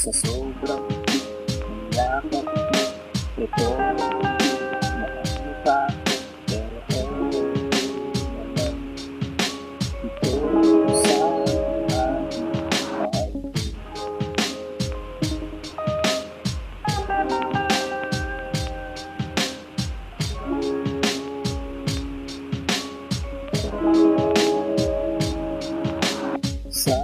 Sa sobrang yakap mo, ito nakakita ko, pero naman ito sa aking mahal. Sa sa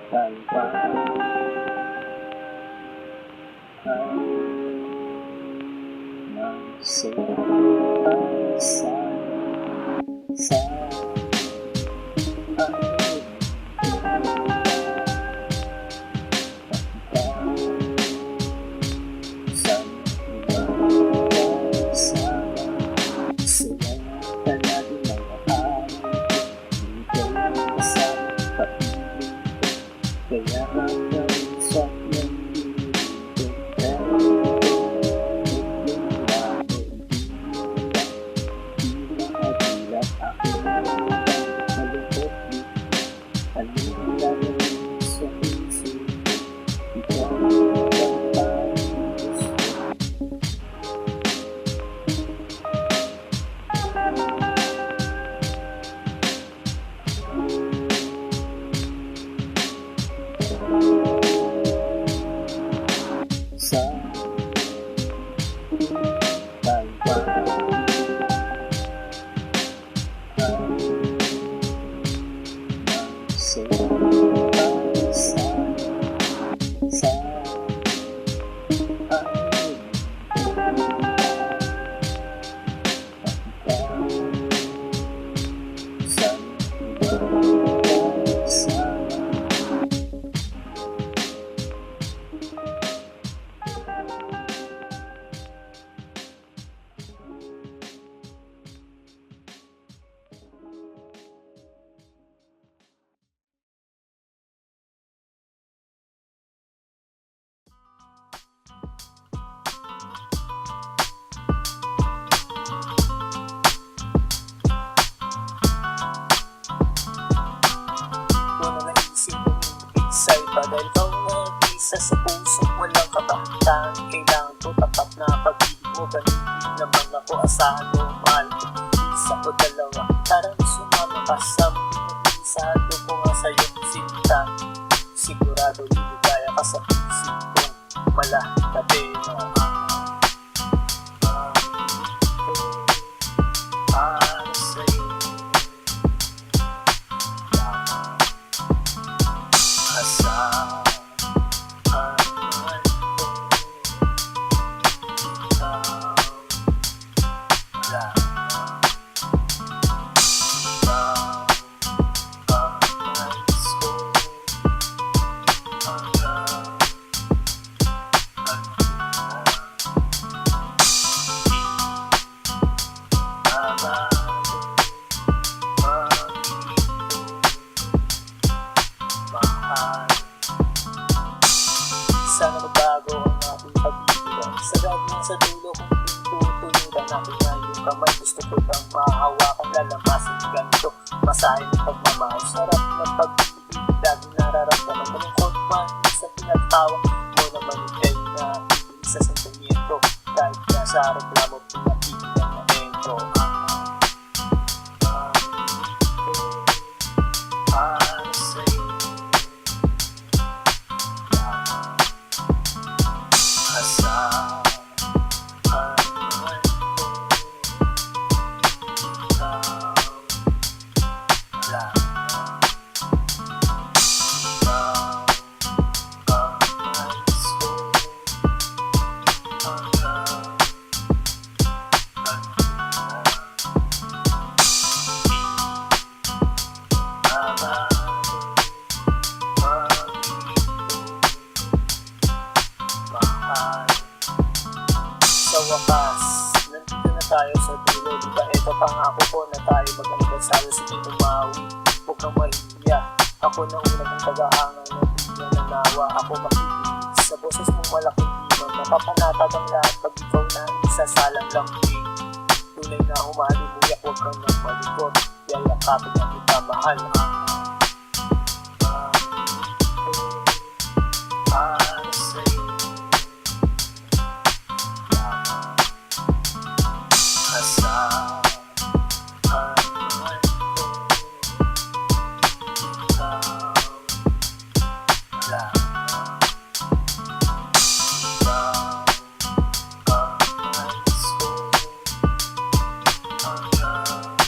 talpa ay sa kaya hanggang sa nandito, pero yung labo, di makadilat ako malungkot dito. Anong gagawin sa isip ko? Ikaw ang parang gusto. Sa talpa dahil ikaw nag-isa sa puso, walang kabataan. Kailangan ko tapat na pag-ibig mo, ganun naman ako asahan mo, mahal ko. Isa o dalawa, tarang sumama ka sa minabisado ko nga sa'yo sinta. Sigurado liligaya ka sa puso ko, malatabi na para sa'yo. akin na yung kamay. Gusto ko bang mahawakan, lalamasin ganito. Masahin ng pagmamahal, sarap ng pag-ibig. Laging nararamdaman, malungkot man sa pinagtawa mo naman ikay na sa sentimiento. Kahit nasa reklamo, pinakita na ito. Para sa'yo asahan man ko, ikaw lang. Ikaw ang nais ko hanggang sa wakas, nandito na tayo sa dulo. Diba ito pangako ko na tayo mag-anibersaryo sa tumawi. Huwag kang mahiya, ako na una mong pag-aangan ng bigyan ng nawa. Ako makikinig sa boses mong malaking timang napapanatag ang lahat pag ikaw na isasalang lang din. Tunay na humalimuyak, huwag kang nang malikot. Yayakapin na kita mahal. Para sa'yo asahan man ko, ikaw lang. Ikaw ang nais ko hanggang mahal.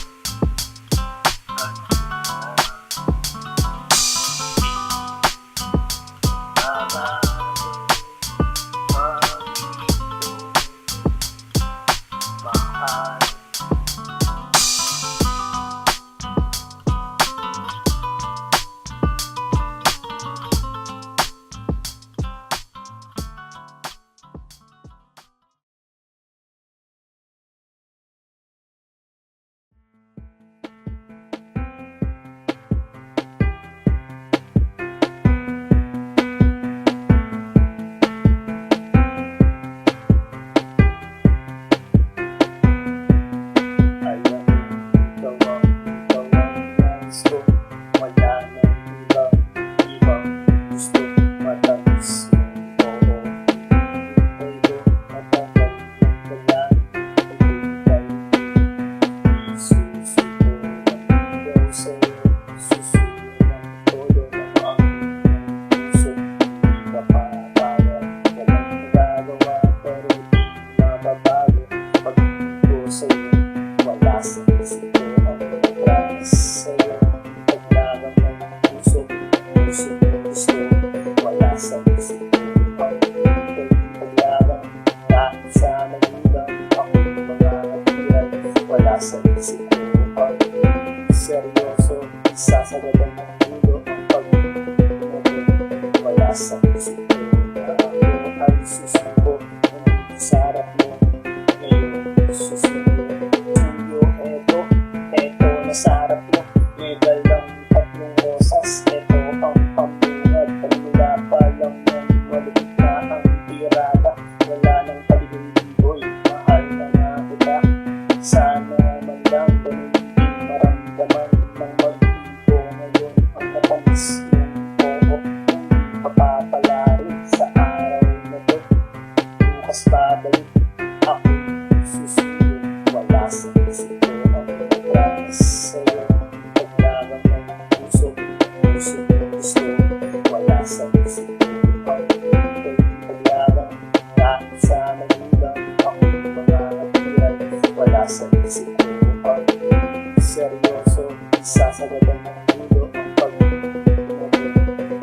Sa isip ko pag seryoso, sasagadan ng mundo ang pag-ibig. Wala sa isip ko na ako ay susuko sa harap mo. Ngayon susuko tuyo, eto na sa harap mo. May dalang tatlong rosas, eto ang pambungad. Pagmula pa lang ng malupit na ang tirada. Wala nang paligong-ligoy, mahal na nga kita. Sana man lang ganun din maramdaman ng mag-ibo. Ngayon ang matamis yung oo, papapalarin sa araw na to. Bukas babalik ako susunod. Wala sa isip ko ang promise sa'yo. Paglaban ng puso, gusto. Wala sa isip ko ang paglaban. Kahit sa nagulang ako mga natiran. Wala sa isip ko ang seryoso, sasagadan ng mundo ang pag-ibig.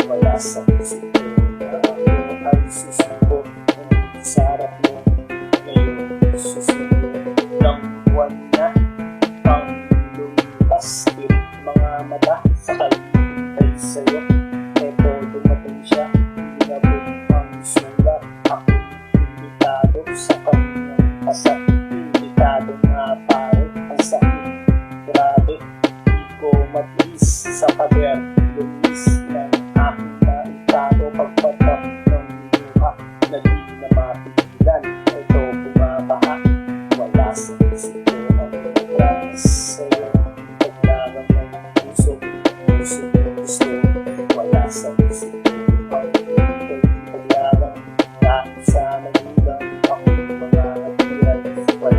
Wala sa isip ko na ako ay susuko sa harap mo. Ngayon susunod ng buwan na ang lumipas. Tirik mga mata sa kalibay sa'yo. Eto dumating siya, inabot ang sulat. Ako imbitado sa kanyang kasal. Imbitado nga pare, ang sakit. Grabe, di ko matiis sa pader. Lumis ng aking naitado. Pagpatak ng luha na di na mapigilan. Ito bumabaha, wala sa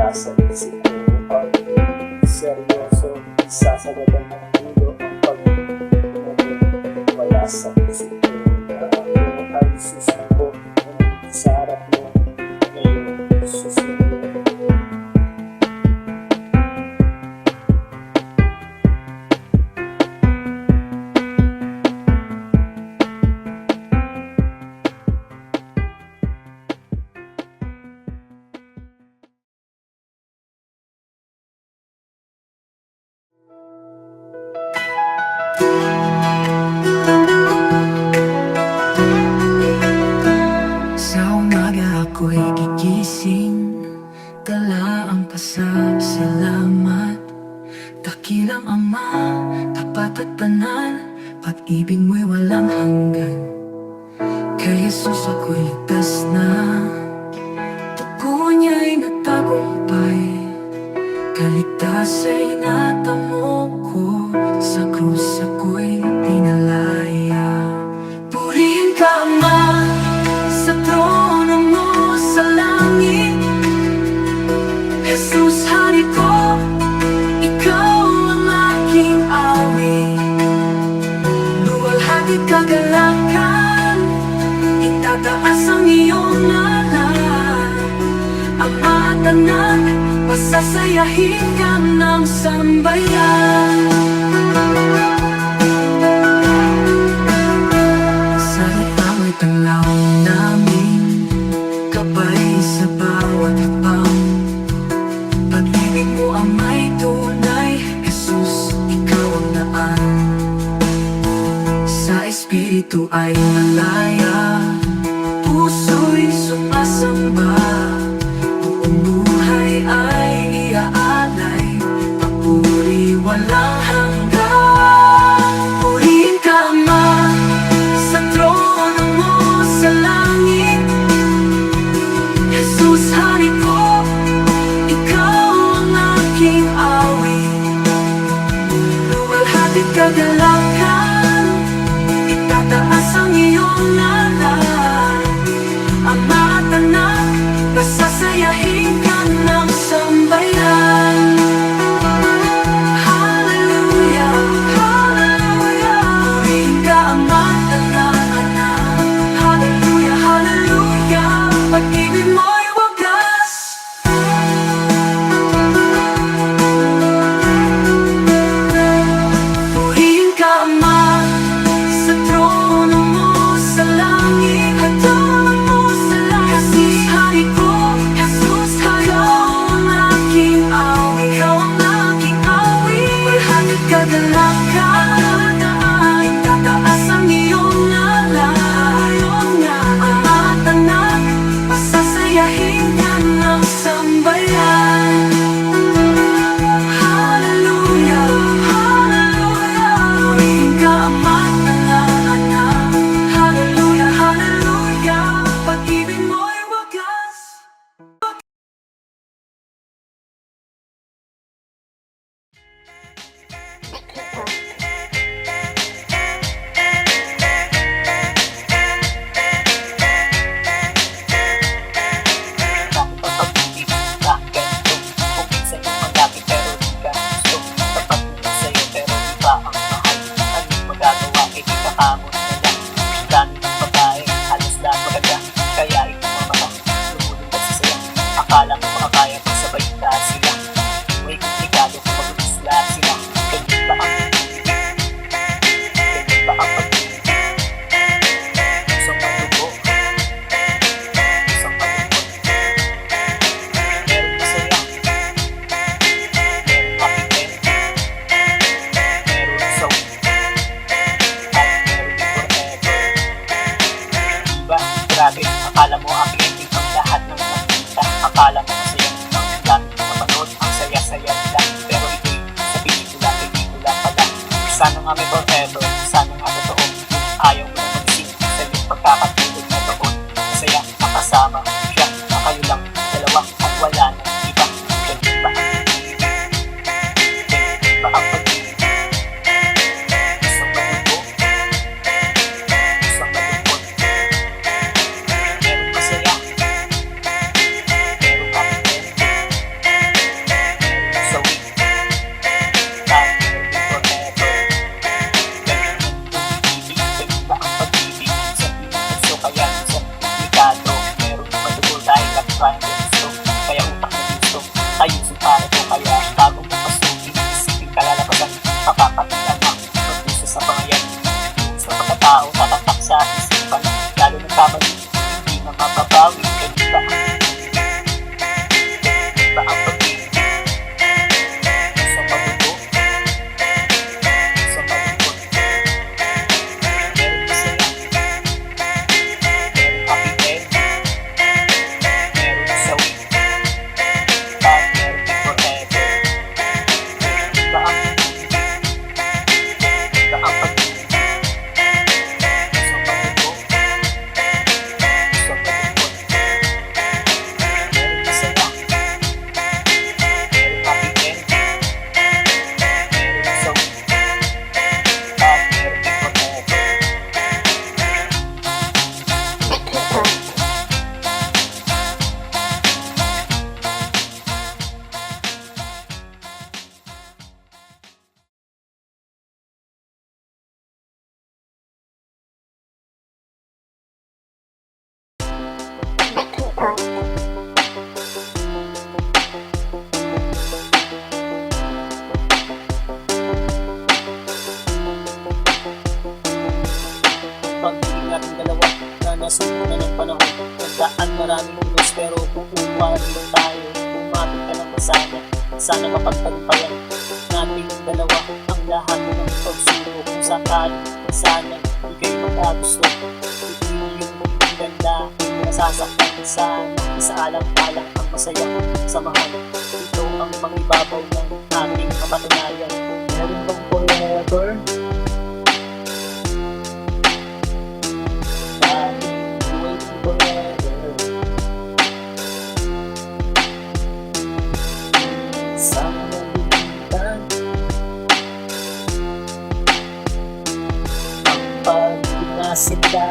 wala sa isip ko ang seryoso, isasagad ang ulo ang pag-ibig. Wala sa isip ko na ako ay susuko, nandito sa harap mo ngayon susuko. Sa umaga ako'y gigising, dala ang pasasalamat. Dakilang Ama, tapat at banal, pag-ibig mo'y walang hanggan. Kay Jesus ako'y ligtas na, dugo niya'y nagtagumpay. Kaligtas ay natamo ko, sa krus ako'y pinalaya. Purihin ka Ama, sa trono mo sa langit. Jesus, hari ko, ikaw ang aking awit. Luwalhati kagalakan, itataas ang iyong ngalan. Ama at anak, pasasayahin ka ng sambayan. Sa ikaw ay tanglaw namin, gabay sa bawat hakbang. Pag-ibig mo ang may tunay, Jesus, ikaw ang daan. Sa Espiritu ay malaya, puso'y sumasamba. Buong buhay ay iaalay, papuri walang hanggan. Purihin ka Ama, sa trono mo sa langit. Jesus, hari ko, ikaw ang aking awit. Luwalhati't kagalakan, itataas ang iyong ngalan. Maghiwalay tayo, umabot ka ng masaya. Sana mapagtagumpayan nating dalawa ang lahat ng pagsubok. Kung sakali, sana ika'y magkagusto. Hindi yung ganda, nasasaktan. Sana isaalang-alang ang masaya samahan. Ito ang mangibabaw ng ating kapatunayan. Meron bang forever? Waiting forever. Sana nalilitan ang pag-inasin ka.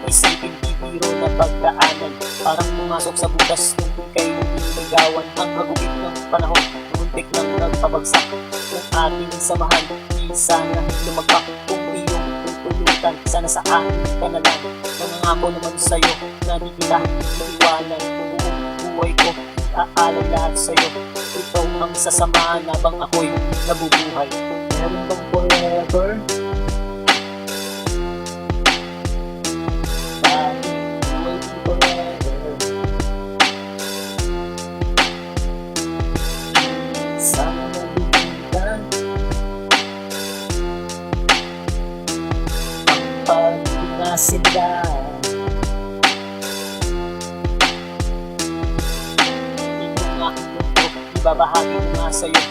Iisipin bibiro na pagdaanan, parang pumasok sa butas nung ika'y nililigawan. Ang hagupit ng panahon, muntik nang nagpabagsak ng ating samahan. Di sana lumagpak kung iyong tutulutan. Sana sa akin ka na lang. Nangangako naman sa'yo na di kita iiwanan. Buong buhay ko, iaalay lahat sa'yo. Ito ang sasamahan habang ako'y nabubuhay. Meron bang forever? Sana nalilitan ang pag-inasin ka. Hindi mo nga ito, ibabahagi ko nga sa'yo.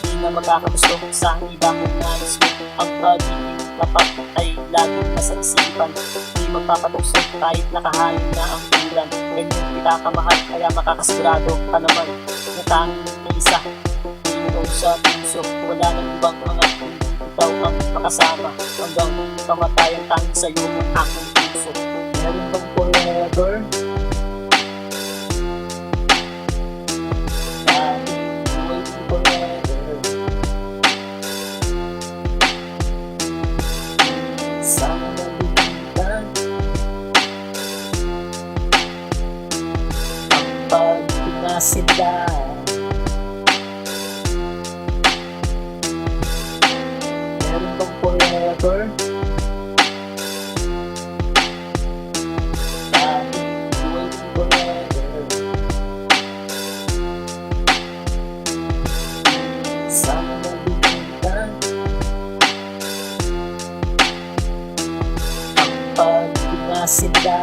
Di na magkakagusto sa iba kong nais mo. Ang pagiging tapat ay laging nasa isipan. Di magpapatukso kahit nakahain na ang ulan. Ganyan kita kamahal, kaya makakasigurado ka naman na tanging na isa. Ikaw sa puso, wala nang ibang mga kundi ikaw ang makasama. Hanggang kamatayan tanging sa'yo ng aking puso. Meron bang forever? Waiting forever. Sana nalilitan ang pag-inasin ka. Meron bang forever? Waiting forever. Sana nalilitan ang pag-inasin ka.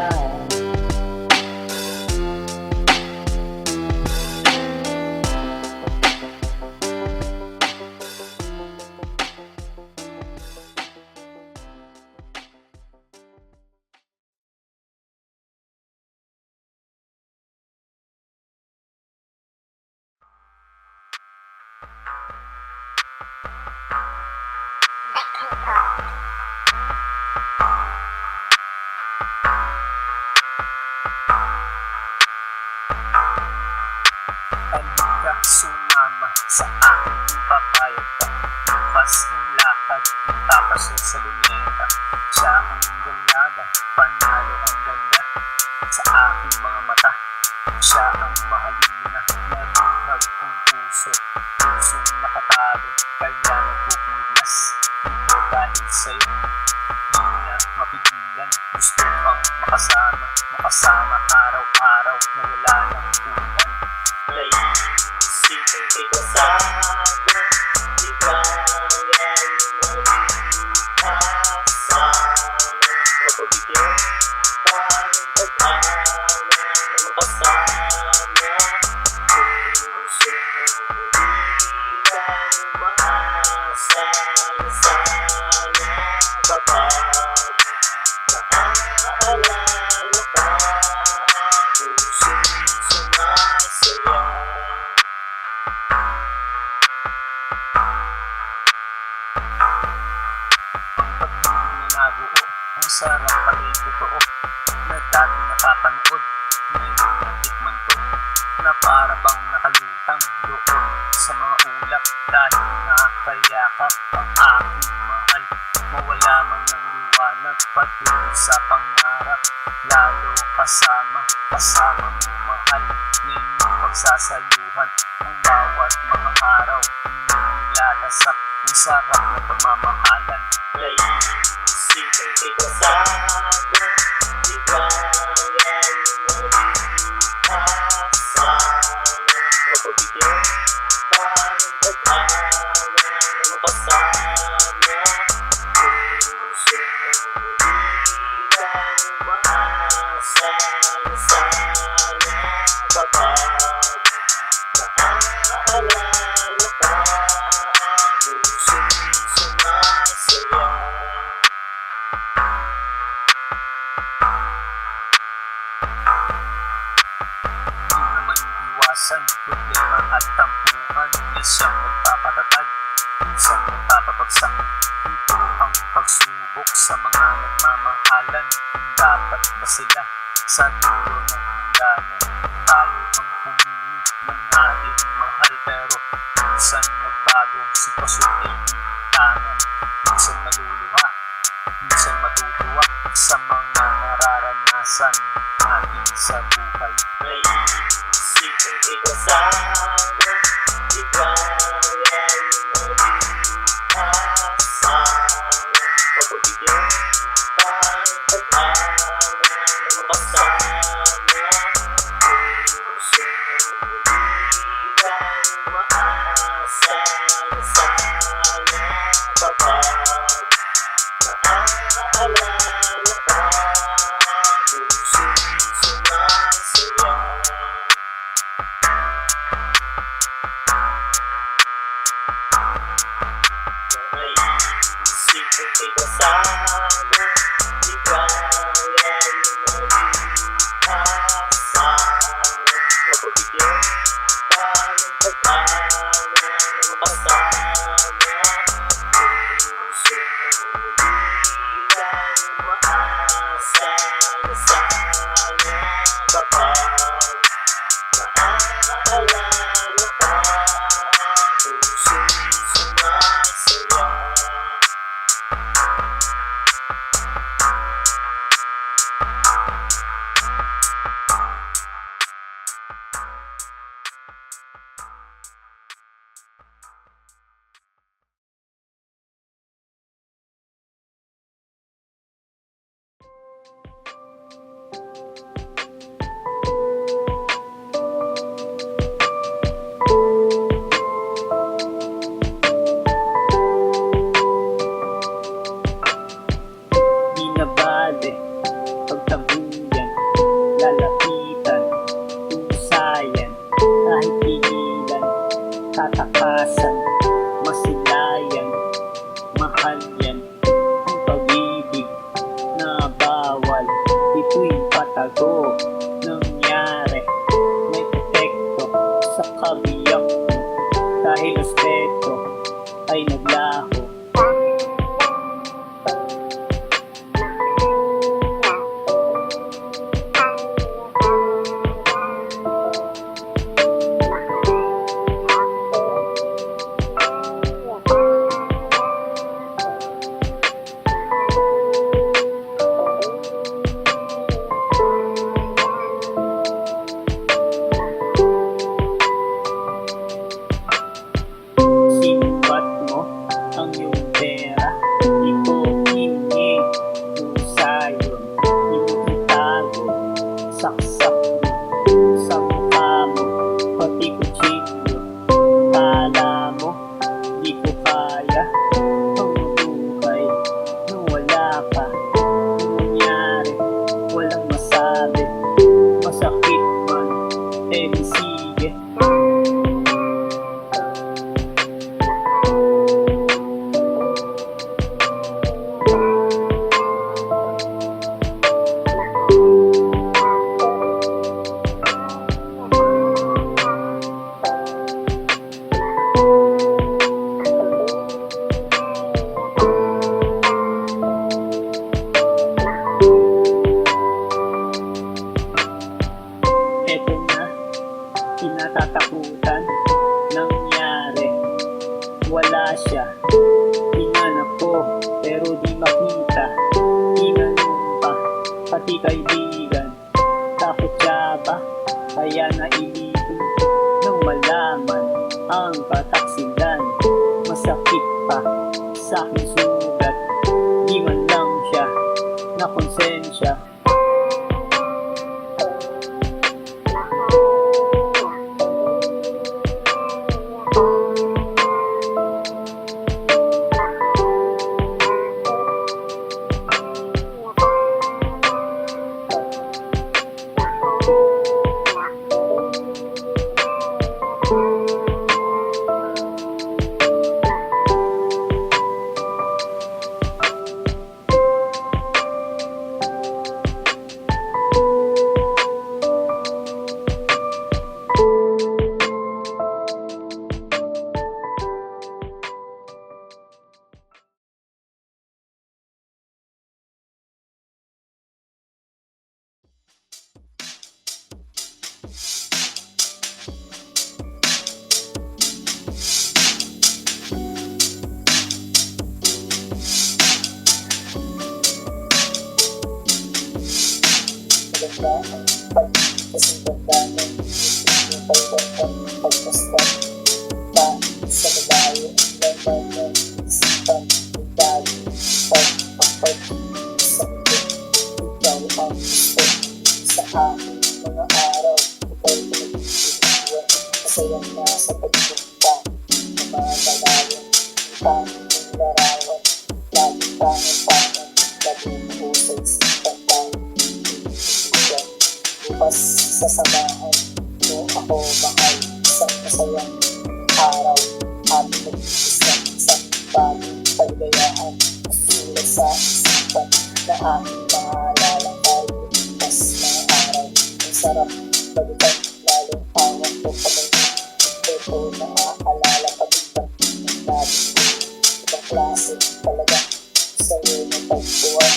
Halika, sumama sa aking papayag ka. Bukas ng lakad, tapasok sa luneta. Siya ang dalaga, panalo ang ganda. Sa aking mga mata, siya ang mahalina. Nabuhag ang puso, pusong nakatago. Kaya nagpupumiglas, ito dahil sa'yo. Di na mapigilan, gusto kang makasama. Makasama araw-araw na wala ng ulan. Naisipin kita sana, di kaya mag-asama. Mapabigyan pa ng pag-awa, makasama. Puso di lang maasa na sana kapag naaalala ka. Pusong sumasaya. Ang sarap pa'y totoo na dati napapanood. Ngayon natikman ko na para bang nakalutang doon sa mga ulap. Dahil nakakayakap ang aking mahal, mawala man ng liwanag patuloy sa pangarap. Lalo kasama mo mahal, na inyong pagsasaluhan ang bawat mga araw. Inyong lalasap ang sarap na pagmamahalan. Naisipin kita kasama, di kaya umaasa. Mapabigyan pa ng pag-asa na makasama. Puso di kaya umaasa na sana kapag naaalala ka, puso'y sumasaya. Di naman iwasan problema at tampuhan, minsang magpapatatag, minsang magpapabagsak. Ito ang pagsubok sa mga nagmamahalan. Dapat ba sila sa dulo ng hangganan? Tayo ang pumili ng ating mahal, pero minsan nagbago, sitwasyon ay itangan. Minsan maluluha, minsan matutuwa sa mga nararanasan natin sa buhay. May isip ang ikasama, di kaya umaasa. Mapabigyan pa ng pag-asa na makasama. Puso di kaya umaasa na sana kapag naaalala ka, puso'y sumasaya. May isip ang ikasama, di kaya umaasa. Mapabigyan pa ng pag-asa na makasama. Puso di kaya umaasa na sana kapag naaalala ka, puso'y sumasaya. Di na bale pagtabuyan, lalapitan, pusayan, kahit pigilan, tatakasan, masilayan, mahal yan ang pag-ibig na bawal. Ito'y patago, nangyari, may epekto sa kabiyak mo, dahil respeto ay naglaho. Sinubat mo ang iyong pera, di ko hiningi, pusa yun, initago, saksak mo sa mukha mo, pati kutsilyo. Kala mo di ko kaya ang buhay nung wala ka. Nung nangyari, walang masabi, masakit man, eh di sige. Eto na, kinatatakutan, nangyari, wala siya. Hinanap ko, pero di makita, hinanong pa, pati kaibigan. Takot siya ba, kaya nailipin, nang malaman ang kataksilan. Masakit pa sa aking sugat, di man lang siya konsensya. Maganda ang pagkasinganda ng yung pagkakang pagkastan pa sa malayo ang laman ng isipan ng dali pagpapag sa mundo. Ikaw ang gusto sa aking mga araw. Ikaw pinag-iwan masayang nasa pagpunta na mga malayan ang tanging larawan. Lagi tangan-tangan, lagi mo sa isipan tayo. Bukas sasamahan mo ako mahal isang masayang araw. Ating nag-iisang isang bagong kaligayahan. Masusulat sa isipan na aking maalala tayo. Bukas mga araw, ang sarap balikan lalong awang ko kamay. Ito na aalala pagkita ng nabi. Ibang klase talaga sa'yo na pagbuwan.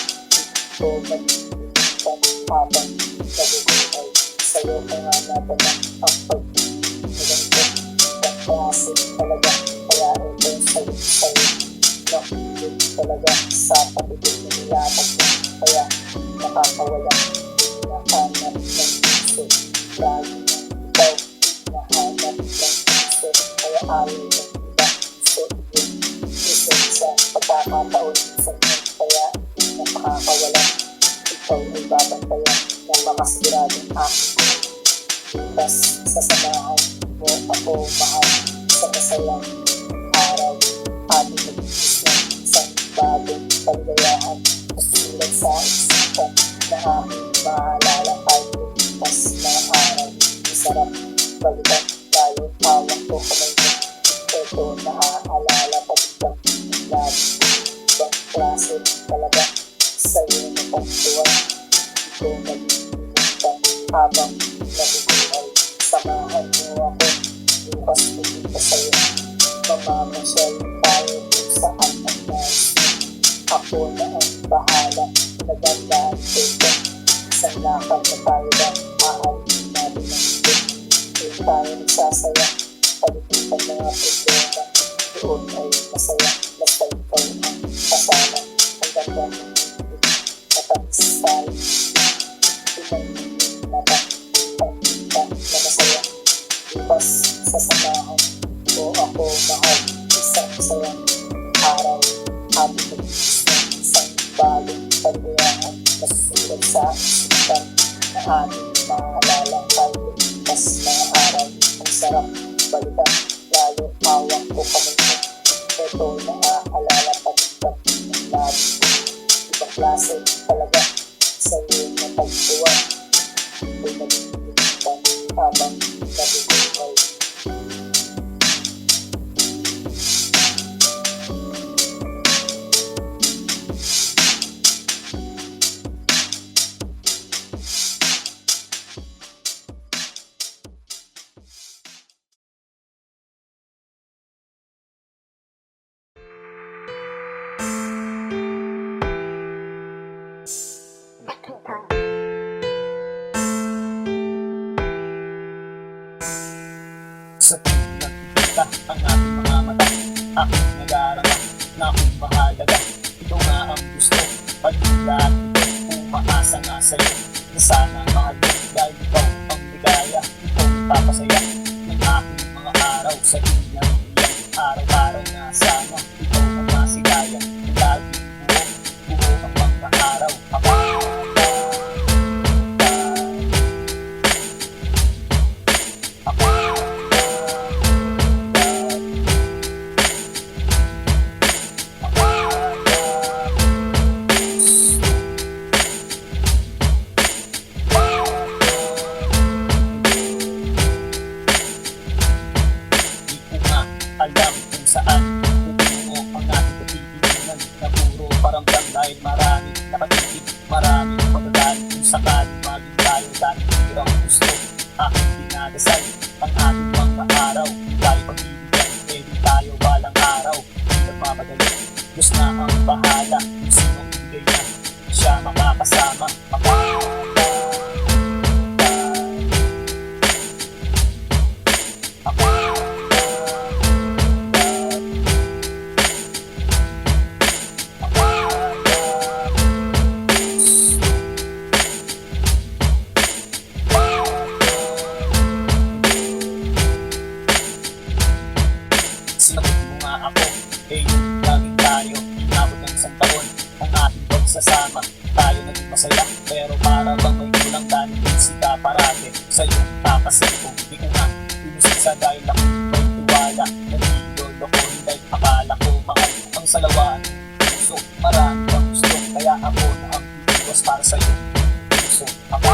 Ito mag-iinitan habang nabubuhay sa'yo kaya natin ang pag-iinaganda ng klase talaga kaya ito sa'yo nakilig talaga sa pagiging nilapag mo kaya nakakawala nahanap ng gusto lagi ng ikaw nahanap ng gusto kaya ayaw ng iba so yun isa sa pagkakataon sa inyo kaya nakakawala ikaw ay babantayan ng makasiguradong aking bukas sasamahan mo ako mahal sa masayang araw ating nag-iis ng isang bagong kaligayahan masusulat sa isipan na aking maalala kahit bukas na araw masarap balikan lalo hawak ko kamay mo ito naaalala pagkang labi ibang klase talaga sa'yo na pagtuwan ito nag-iinitan habang nabubuhay samahan mo ako bukas pupunta sa'yo mamamasyal tayo kung saan ang nais mo ako na ang bahala nagandaan ko ito isang lakad na tayo ba aalis natin ng ito kung tayo nagsasaya palipitan mga problema doon ay masaya basta ikaw ang kasama ang ganda ng matamis tayo pinag-mata pagkita na masaya bukas sasamahan mo ako mahal isang masayang araw ating nag-iis ng isang bagong kaligayahan masusulat sa isipan na ating maalala tayo bukas mga araw ang sarap balikan lalo hawak ko kamay mo ito naaalala pagkita ng labi ibang klase talaga sa'yo na pagtuwan ito nag-iinitan habang nabubuhay sa tuwing nagkikita ang ating mga mata aking nag-aaral na kung mahalaga ito nga ang gusto pag-ilat ito umaasa nga sa'yo na sana mahal ko dahil ikaw ang ligaya ikaw ang papasaya ng aking mga araw sa inyong iyan araw-araw na sana ikaw ang masigaya lagi buo ang mga araw ako dasal ang ating mga araw. Tayo pagbibigyan, pwede tayo balang araw. Nagmamadali, Diyos na ang bahala. Kung sino bigay niya, siya makakasama. Sinagot mo nga ako, laging tayo inabot ng isang taon. Ang ating pagsasama, tayo naging masaya. Pero para bang may kulang dahil sika parate. Sa'yo kakasin ko, di ko nga inusin dahil ako may tiwala. Nagigolo ko, hindi akala ko mahal ang salawaan. Puso, marami ang gusto, kaya ako na ang iwas para sa'yo. Puso, ako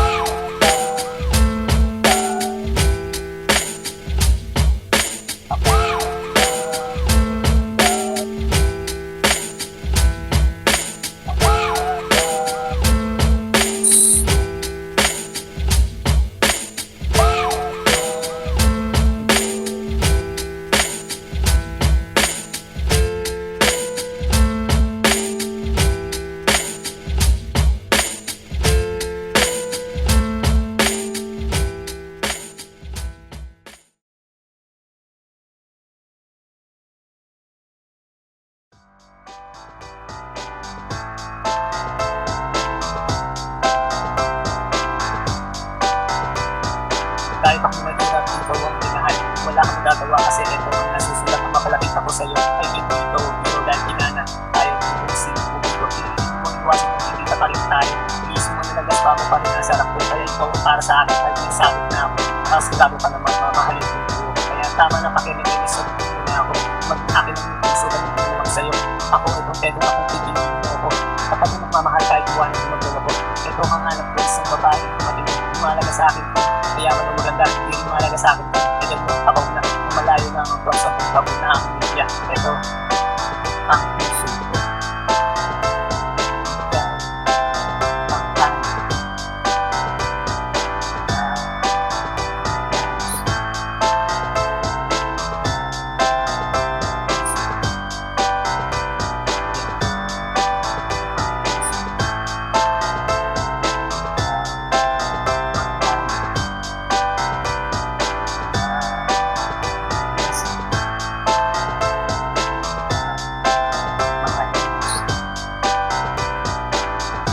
kahit ako mahirap, ikaw ang pinahal. Wala kang magagawa kasi ito ang nasusulat na mapalapit ako sa'yo. Ay hindi ito, biro dahil kinana. Ayaw ko kung sino bumiro. Hindi mo iwasin kung hindi ka pa rin tayo. Iisip mo nalagas pa mo pa rin ang sarap ko. Kaya ikaw para sa akin ay may sabit na ako. Tapos gago ka naman, mamahalin ko ito. Kaya tama na pakinig sa buto na ako. Mag-akin ang puso, ganun ko naman sa'yo. Ako itong pedo akong pipiliin mo ako. Kapag mo magmamahal kahit iwanan mo magdala ko. Ito ang anak ko isang babae. Matinong lumalaga sa akin ko. Kaya man ang maganda, hindi rin mahalaga sa akin. Kaya mo, ako na, malayo na ang buwan sa pagbago na ang media. Ito, ang puso ko.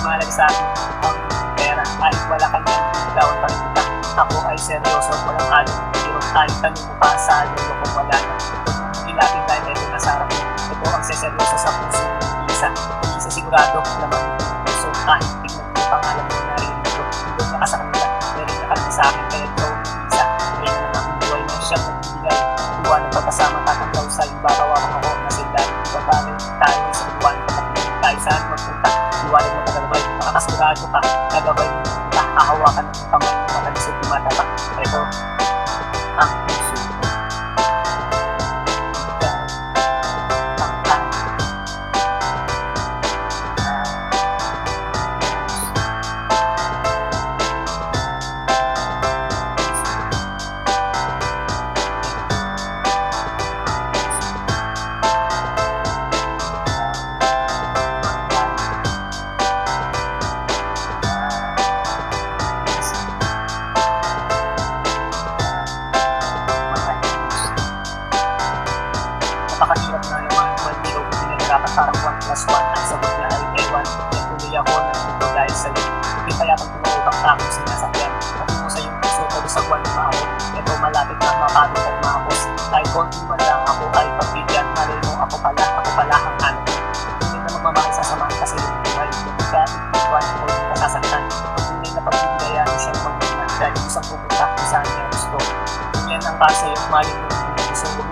Mahalaga sa akin ang pera. Kahit wala ka niyan, ikaw ang pagkita. Ako ay seryoso, walang halong pero kahit tanong mo pa sa lolo kung wala na. Kung ilapin dahil ito nasa harap mo, ito ang seseryoso sa puso ng isa. Isa sigurado naman yung puso. Kahit tignan mo pangalan mo narinig ko, hindi na ka sa kanila. Pero nakalala sa akin kaya ikaw ang isa. Kaya naman ang buhay na siyang nagbibigay. Iwan ang pagkasama tatanggaw sa iba. Kawawan ako na sila. Ibabagay tayo sa iwan. Tayo saan magpunta. Iwanan mo tagalabay, makakasigurado ka, nagabay mo, hahawakan ng kamay mo matalisod yung mata. Ito, ang puso ko. Ikaw, ang akin. Napakahirap na naman, maliro ko pinagdapat parang 1+1 at sagot na ay ewan. Natuloy ako nandito dahil sa'yo. Hindi kaya pag tumawag ang akong sinasakyan. Patungo sa iyong puso, pag-usagwan ng maabot. Ito malapit na mapagod at maapos. Kahit konti man lang ako ay pagbigyan. Malay mo ako pala ang hanap. Hindi na magmamahal sa samahan kasi yung buhay. Hindi ka iwan o hindi ka sasaktan. Pag-tunay na pagbibigayaan siyang pagbigan dahil isang pupunta kung saan niya gusto. Yan ang para sa'yo, malay mo kung gusto mo